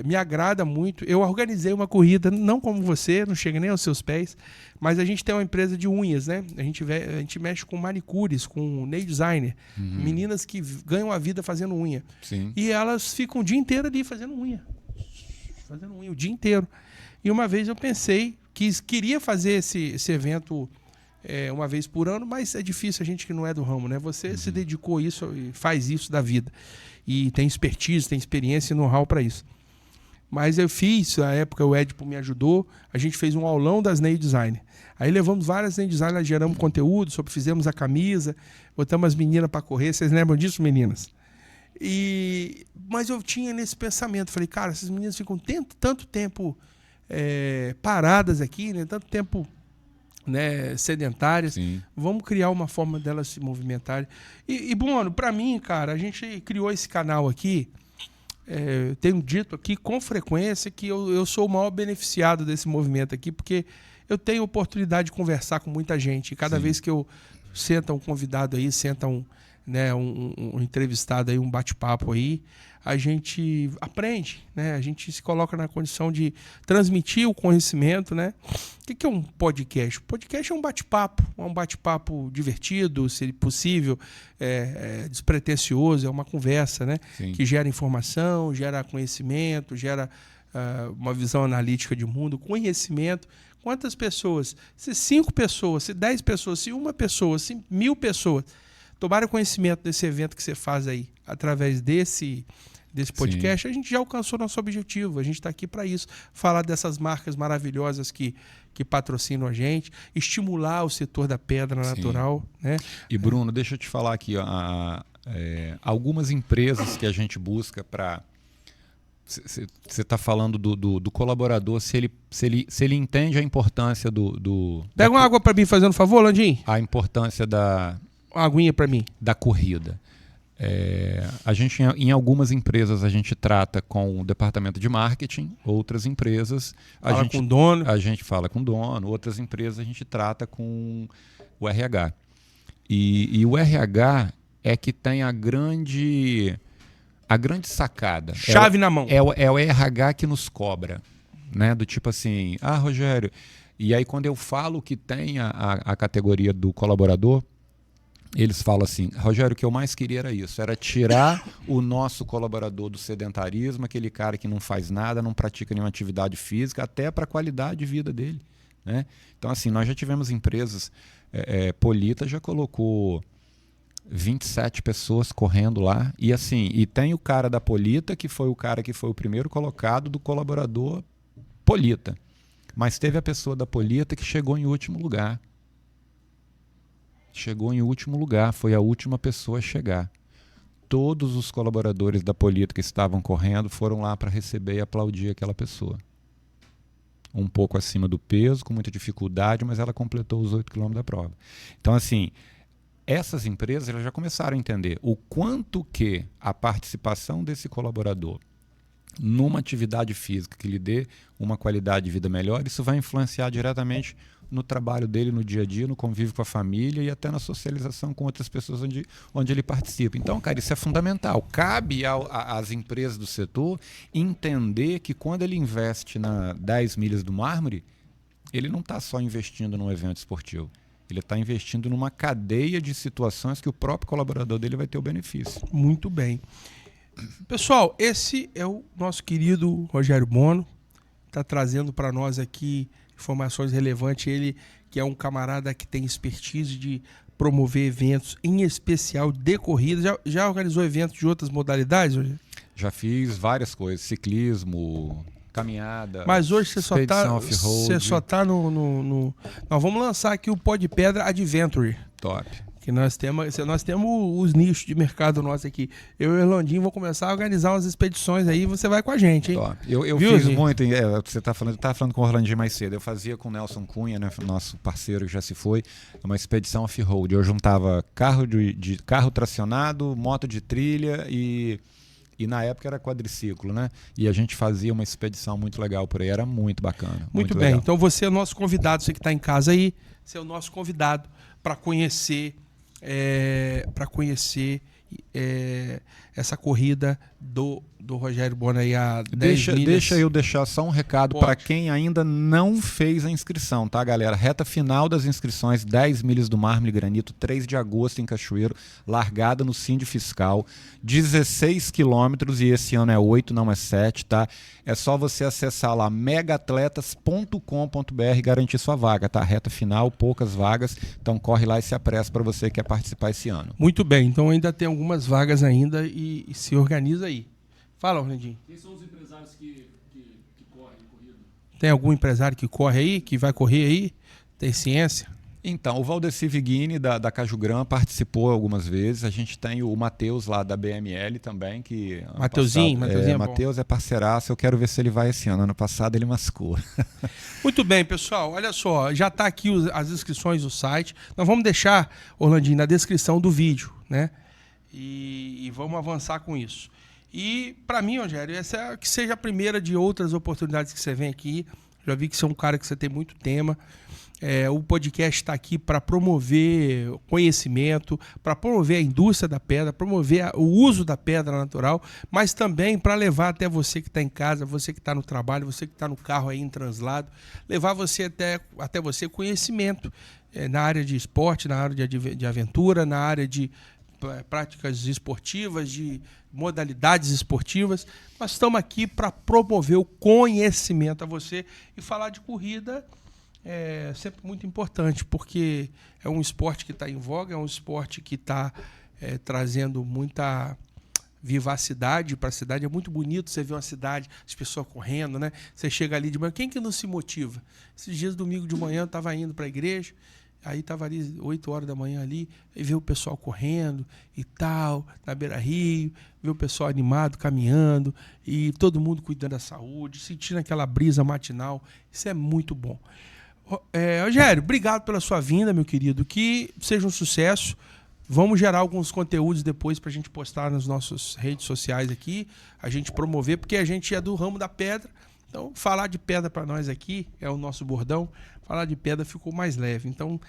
me agrada muito. Eu organizei uma corrida, não como você, não chega nem aos seus pés, mas a gente tem uma empresa de unhas, né? A gente mexe com manicures, com nail designer, meninas que ganham a vida fazendo unha. Sim. E elas ficam o dia inteiro ali fazendo unha o dia inteiro. E uma vez eu pensei que queria fazer esse evento uma vez por ano, mas é difícil, a gente que não é do ramo, né? Você se dedicou a isso e faz isso da vida. E tem expertise, tem experiência e know-how para isso. Mas eu fiz, na época o Edipo me ajudou, a gente fez um aulão das nail design. Aí levamos várias nail design, geramos conteúdo, fizemos a camisa, botamos as meninas para correr. Vocês lembram disso, meninas? Mas eu tinha nesse pensamento, falei, cara, essas meninas ficam tanto tempo paradas aqui, né? Tanto tempo, né, sedentárias. Sim. Vamos criar uma forma delas se movimentarem. E Bono, para mim, cara, a gente criou esse canal aqui. Tenho dito aqui com frequência que eu sou o maior beneficiado desse movimento aqui, porque eu tenho oportunidade de conversar com muita gente. E cada Sim. vez que eu senta um convidado aí, senta um entrevistado aí, um bate-papo aí, a gente aprende, né? A gente se coloca na condição de transmitir o conhecimento, né? O que é um podcast? O podcast é um bate-papo divertido, se possível, despretensioso, é uma conversa, né? Sim. Que gera informação, gera conhecimento, gera uma visão analítica de mundo, conhecimento. Quantas pessoas? Se 5 pessoas, se 10 pessoas, se 1 pessoa, se 1.000 pessoas tomaram conhecimento desse evento que você faz aí, através desse podcast, Sim. A gente já alcançou nosso objetivo. A gente está aqui para isso, falar dessas marcas maravilhosas que patrocinam a gente, estimular o setor da pedra Sim. natural. Né? E Bruno, deixa eu te falar aqui, algumas empresas que a gente busca para... Você está falando do colaborador, se ele entende a importância Pega uma água para mim, fazendo um favor, Landim. A importância uma aguinha para mim. Da corrida. A gente, em algumas empresas, a gente trata com o departamento de marketing, outras empresas... com o dono. A gente fala com o dono, outras empresas a gente trata com o RH. E o RH é que tem a grande sacada. Chave na mão. É o RH que nos cobra. Né? Do tipo assim, Rogério... E aí quando eu falo que tem a categoria do colaborador... Eles falam assim, Rogério, o que eu mais queria era isso, era tirar o nosso colaborador do sedentarismo, aquele cara que não faz nada, não pratica nenhuma atividade física, até para a qualidade de vida dele. Né? Então, assim, nós já tivemos empresas, Polita já colocou 27 pessoas correndo lá. E assim, e tem o cara da Polita, que foi o cara que foi o primeiro colocado do colaborador Polita. Mas teve a pessoa da Polita que chegou em último lugar. Chegou em último lugar, foi a última pessoa a chegar. Todos os colaboradores da Polita que estavam correndo foram lá para receber e aplaudir aquela pessoa. Um pouco acima do peso, com muita dificuldade, mas ela completou os 8 quilômetros da prova. Então, assim, essas empresas elas já começaram a entender o quanto que a participação desse colaborador numa atividade física que lhe dê uma qualidade de vida melhor, isso vai influenciar diretamente no trabalho dele, no dia a dia, no convívio com a família e até na socialização com outras pessoas onde ele participa. Então, cara, isso é fundamental. Cabe às empresas do setor entender que quando ele investe na 10 milhas do mármore, ele não está só investindo num evento esportivo. Ele está investindo numa cadeia de situações que o próprio colaborador dele vai ter o benefício. Muito bem. Pessoal, esse é o nosso querido Rogério Bono. Está trazendo para nós aqui informações relevantes. Ele que é um camarada que tem expertise de promover eventos, em especial de corrida. Já organizou eventos de outras modalidades, Rogério? Já fiz várias coisas. Ciclismo, caminhada. Mas hoje você só tá no... Nós vamos lançar aqui o Pó de Pedra Adventure. Top. Que nós temos os nichos de mercado nosso aqui. Eu e o Erlandinho vou começar a organizar umas expedições aí, você vai com a gente, hein? Top. Eu fiz muito, você tá falando com o Orlandinho mais cedo, eu fazia com o Nelson Cunha, né, nosso parceiro que já se foi, uma expedição off-road. Eu juntava carro tracionado, moto de trilha e na época era quadriciclo, né? E a gente fazia uma expedição muito legal por aí, era muito bacana. Muito bem, legal. Então você é o nosso convidado, você que está em casa aí, você é o nosso convidado para conhecer essa corrida do Rogério Bono aí a 10 milhas. Deixa eu deixar só um recado para quem ainda não fez a inscrição, tá, galera? Reta final das inscrições, 10 milhas do Mármore e Granito, 3 de agosto em Cachoeiro, largada no Síndio Fiscal, 16 quilômetros e esse ano é 8, não é 7, tá? É só você acessar lá megaatletas.com.br e garantir sua vaga, tá? Reta final, poucas vagas, então corre lá e se apressa para você que quer participar esse ano. Muito bem, então ainda tem algumas vagas ainda e se organiza aí. Fala, Orlandinho. Quem são os empresários que correm corrida? Tem algum empresário que corre aí, que vai correr aí? Tem ciência? Então, o Valdeci Viguini, da Cajugran, participou algumas vezes. A gente tem o Matheus lá da BML também. Mateuzinho Matheus é parceiraço, eu quero ver se ele vai esse ano. Ano passado ele mascou. Muito bem, pessoal. Olha só, já está aqui as inscrições do site. Nós vamos deixar, Orlandinho, na descrição do vídeo, né? E vamos avançar com isso. E, para mim, Rogério, essa é que seja a primeira de outras oportunidades que você vem aqui. Já vi que você é um cara que você tem muito tema. O podcast está aqui para promover conhecimento, para promover a indústria da pedra, promover o uso da pedra natural, mas também para levar até você que está em casa, você que está no trabalho, você que está no carro aí em translado, levar você até você conhecimento na área de esporte, na área de aventura, na área de práticas esportivas, de modalidades esportivas. Nós estamos aqui para promover o conhecimento a você e falar de corrida é sempre muito importante, porque é um esporte que está em voga, é um esporte que está trazendo muita vivacidade para a cidade. É muito bonito você ver uma cidade, as pessoas correndo, né? Você chega ali de manhã, quem que não se motiva? Esses dias, domingo de manhã, eu estava indo para a igreja, aí estava ali 8 horas da manhã ali, e ver o pessoal correndo e tal, na Beira-Rio, ver o pessoal animado, caminhando, e todo mundo cuidando da saúde, sentindo aquela brisa matinal. Isso é muito bom. Rogério, obrigado pela sua vinda, meu querido. Que seja um sucesso. Vamos gerar alguns conteúdos depois para a gente postar nas nossas redes sociais aqui, a gente promover, porque a gente é do ramo da pedra. Então, falar de pedra para nós aqui é o nosso bordão. Falar de pedra ficou mais leve. Então,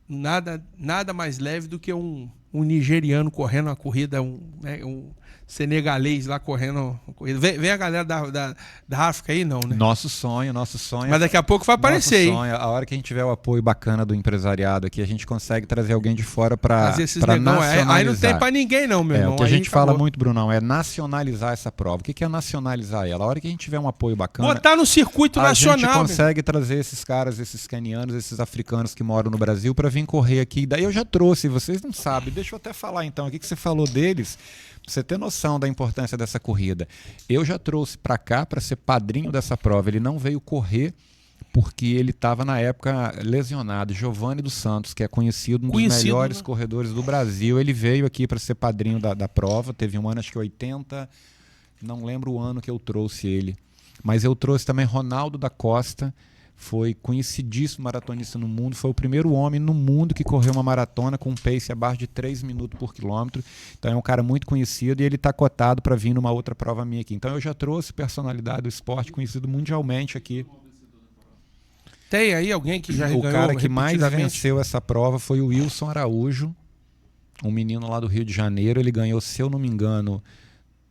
nada mais leve do que um nigeriano correndo uma corrida, um senegalês lá correndo uma corrida. Vem a galera da África aí, não, né? Nosso sonho. Mas daqui a pouco vai aparecer, hein? A hora que a gente tiver o apoio bacana do empresariado aqui, a gente consegue trazer alguém de fora para nacionalizar. Aí não tem para ninguém não, meu irmão. O que a gente fala muito, Brunão, é nacionalizar essa prova. O que é nacionalizar ela? A hora que a gente tiver um apoio bacana... Botar no circuito nacional. A gente consegue trazer esses caras, esses quenianos, esses africanos que moram no Brasil para vir correr aqui. Daí eu já trouxe, vocês não sabem. deixa eu até falar então, aqui que você falou deles, pra você ter noção da importância dessa corrida. Eu já trouxe para cá para ser padrinho dessa prova. Ele não veio correr porque ele estava na época lesionado. Giovanni dos Santos, que é conhecido, um dos melhores corredores do Brasil, ele veio aqui para ser padrinho da prova. Teve um ano, acho que 80, não lembro o ano que eu trouxe ele. Mas eu trouxe também Ronaldo da Costa, foi conhecidíssimo maratonista no mundo, foi o primeiro homem no mundo que correu uma maratona com um pace abaixo de 3 minutos por quilômetro. Então é um cara muito conhecido e ele está cotado para vir numa outra prova minha aqui. Então eu já trouxe personalidade do esporte conhecido mundialmente aqui. Tem aí alguém que já ganhou? O cara que mais venceu essa prova foi o Wilson Araújo, um menino lá do Rio de Janeiro. Ele ganhou, se eu não me engano,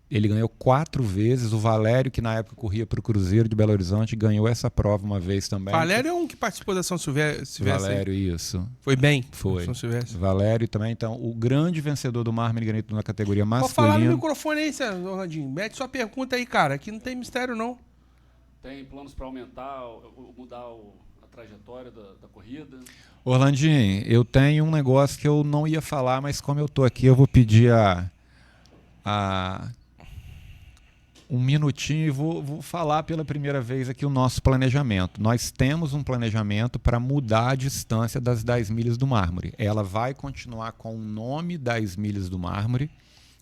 ele ganhou 4 vezes. O Valério, que na época corria para o Cruzeiro de Belo Horizonte, ganhou essa prova uma vez também. Valério é um que participou da São Silvestre. Valério, isso. Foi bem. Foi. São Silvestre. Valério também. Então, o grande vencedor do mármore granito na categoria masculina. Pode falar no microfone aí, Orlandinho. Mete sua pergunta aí, cara. Aqui não tem mistério, não. Tem planos para aumentar, mudar a trajetória da corrida? Orlandinho, eu tenho um negócio que eu não ia falar, mas como eu tô aqui, eu vou pedir um minutinho e vou falar pela primeira vez aqui o nosso planejamento. Nós temos um planejamento para mudar a distância das 10 milhas do mármore. Ela vai continuar com o nome 10 milhas do mármore,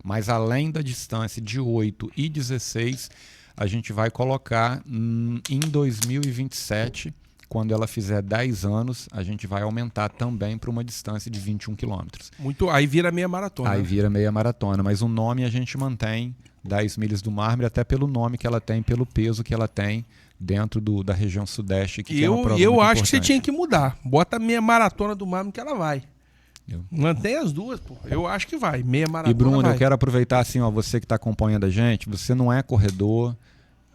mas além da distância de 8 e 16, a gente vai colocar em 2027, quando ela fizer 10 anos, a gente vai aumentar também para uma distância de 21 quilômetros. Aí vira meia maratona. Aí vira meia maratona, mas o nome a gente mantém 10 milhas do mármore, até pelo nome que ela tem, pelo peso que ela tem dentro da região sudeste. Que é uma prova eu muito acho que você importante. tinha que mudar. Bota a meia maratona do mármore que ela vai. Mantém as duas, pô. Eu acho que vai. Meia maratona. E Bruno, vai. eu quero aproveitar assim, ó, você que está acompanhando a gente, você não é corredor,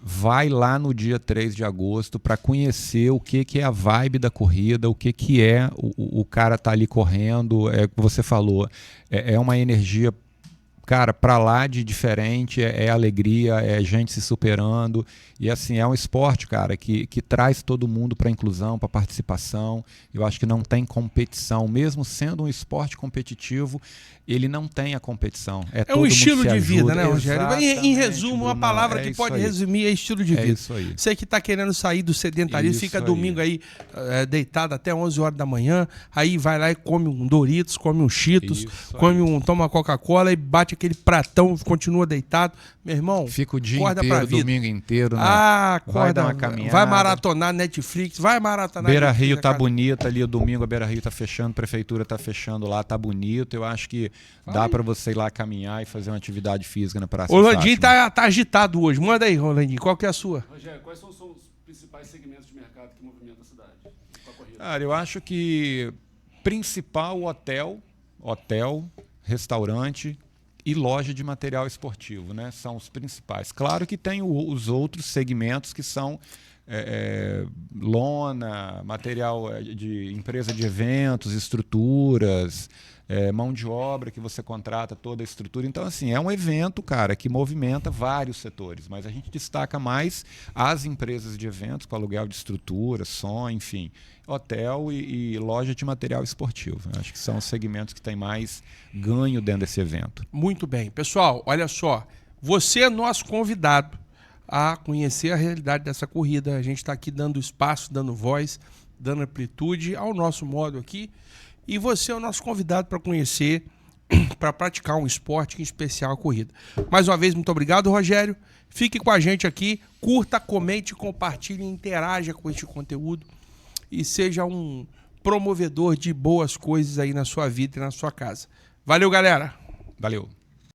vai lá no dia 3 de agosto para conhecer o que é a vibe da corrida, o que é o cara tá ali correndo, é o que você falou, é uma energia, cara, para lá de diferente, é alegria, é gente se superando, e assim, é um esporte, cara, que traz todo mundo para inclusão, para participação. Eu acho que não tem competição, mesmo sendo um esporte competitivo, ele não tem a competição. É um estilo de vida, né, Rogério? Exatamente, Em resumo, Bruno, uma palavra que pode resumir é estilo de vida. É isso aí. Você que está querendo sair do sedentarismo, fica domingo aí deitado até 11 horas da manhã, aí vai lá e come um Doritos, come um Cheetos, toma Coca-Cola e bate aquele pratão, continua deitado. Meu irmão, fica o dia inteiro, domingo inteiro, né? Vai dar uma caminhada. Vai maratonar Netflix, vai maratonar Beira Rio tá bonita ali, o domingo a Beira Rio tá fechando, a prefeitura tá fechando lá, tá bonito. Eu acho que dá para você ir lá caminhar e fazer uma atividade física na Praça. O Rolandinho tá agitado hoje. Manda aí, Rolandinho, qual que é a sua? Rogério, quais são os principais segmentos de mercado que movimentam a cidade com a corrida? Cara, eu acho que principal hotel, restaurante e loja de material esportivo, né? São os principais. Claro que tem os outros segmentos que são lona, material de empresa de eventos, estruturas, mão de obra que você contrata toda a estrutura. Então, assim, é um evento, cara, que movimenta vários setores, mas a gente destaca mais as empresas de eventos com aluguel de estrutura, som, enfim, hotel e loja de material esportivo. Eu acho que são os segmentos que têm mais ganho dentro desse evento. Muito bem. Pessoal, olha só, você é nosso convidado a conhecer a realidade dessa corrida. A gente está aqui dando espaço, dando voz, dando amplitude ao nosso modo aqui. E você é o nosso convidado para conhecer, para praticar um esporte, em especial a corrida. Mais uma vez, muito obrigado, Rogério. Fique com a gente aqui, curta, comente, compartilhe, interaja com este conteúdo e seja um promovedor de boas coisas aí na sua vida e na sua casa. Valeu, galera! Valeu!